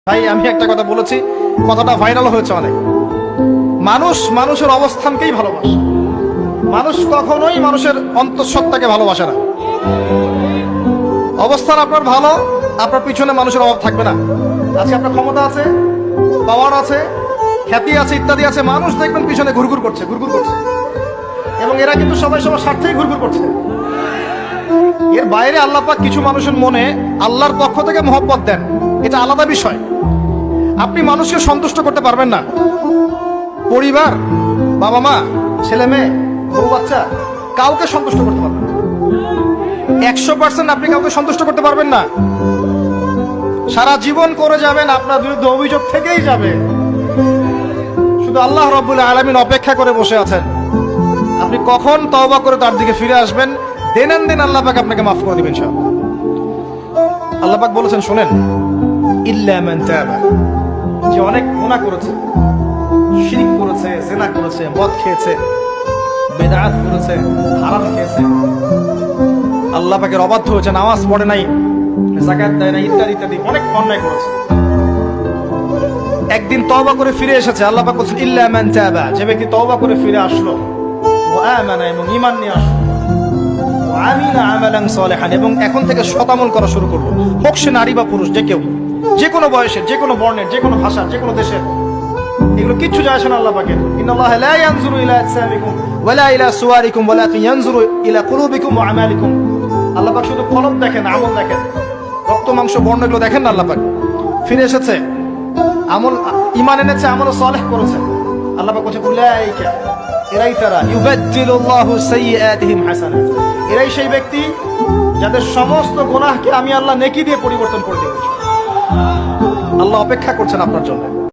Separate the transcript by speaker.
Speaker 1: ভাই আমি একটা কথা বলেছি, কথাটা ভাইরাল হয়েছে অনেক। মানুষ মানুষের অবস্থানকেই ভালোবাসে, মানুষ কখনোই মানুষের অন্তঃসত্ত্বাকে ভালোবাসে না। অবস্থান আপনার ভালো, আপনার পিছনে মানুষের অভাব থাকবে না। আজকে আপনার ক্ষমতা আছে, পাওয়ার আছে, খ্যাতি আছে, ইত্যাদি আছে, মানুষ দেখবেন পিছনে ঘুরঘুর করছে, ঘুরঘুর করছে, এবং এরা কিন্তু সবাই সবার স্বার্থেই ঘুরঘুর করছে। এর বাইরে আল্লাহ পাক কিছু মানুষের মনে আল্লাহর পক্ষ থেকে মহব্বত দেন, এটা আলাদা বিষয়। আপনি মানুষকে সন্তুষ্ট করতে পারবেন না। পরিবার, বাবা মা, ছেলে মেয়ে, বউ বাচ্চা, কাউকে সন্তুষ্ট করতে পারবেন না। 100% আপনি কাউকে সন্তুষ্ট করতে পারবেন না। সারা জীবন করে যাবেন, আপনার বিরুদ্ধে অভিযোগ থেকেই যাবে। শুধু আল্লাহ রাব্বুল আলামিন অপেক্ষা করে বসে আছেন, আপনি কখন তওবা করে তার দিকে ফিরে আসবেন। দেন দেন আল্লাহ পাক আপনাকে মাফ করে দিবেন ইনশাআল্লাহ। আল্লাহ পাক বলেছেন শোনেন, ইল্লা মান তাবা, যে অনেক গুনাহ করেছে, শিরক করেছে, জিনা করেছে, মদ খেয়েছে, বিদআত করেছে, হারাম খেয়েছে, আল্লাহ পাকের অবাধ্য হয়েছে, নামাজ পড়ে নাই, যাকাত দেয় নাই, ইত্যাদি ইত্যাদি অনেক অন্যায় করেছে, একদিন তওবা করে ফিরে এসেছে। আল্লাহ পাক বলেছেন ইল্লা মান তাবা, যে ব্যক্তি তওবা করে ফিরে আসলো, ওয়া আমানা, এবং ঈমান নিয়ে আসলো, ওয়া আমিলা আমালান সালিহান, এবং এখন থেকে সৎ আমল করা শুরু করলো, হোক সে নারী বা পুরুষ, যে কেউ, যে কোনো বয়সের, যে কোনো বর্ণের, যে কোনো ভাষার, যে কোনো দেশের, এগুলো কিচ্ছু যায় আসে না আল্লাহ পাকের। ইন্নাল্লাহা লা ইয়ানজুরু ইলা আজসামিকুম ওয়ালা ইলা সুওয়ারিকুম ওয়ালাকিন ইয়ানজুরু ইলা কুলুবিকুম ওয়া আমালিকুম। আল্লাহ পাক শুধু কলব দেখেন, আমল দেখেন, রক্ত মাংস বর্ণ এগুলো দেখেন না। আল্লাহ পাক ফিরে এসেছে, আমল, ঈমান এনেছে, আমল সালেহ করেছে। আল্লাহ পাক বলেছে উলাইকা, এরাই তারা, ইউবাদদিলুল্লাহু সাইয়্যাতিহিম হাসানাত, এরাই সেই ব্যক্তি যাদের সমস্ত গুনাহকে আমি আল্লাহ নেকি দিয়ে পরিবর্তন করে দেব। আল্লাহ অপেক্ষা করছেন আপনার জন্য।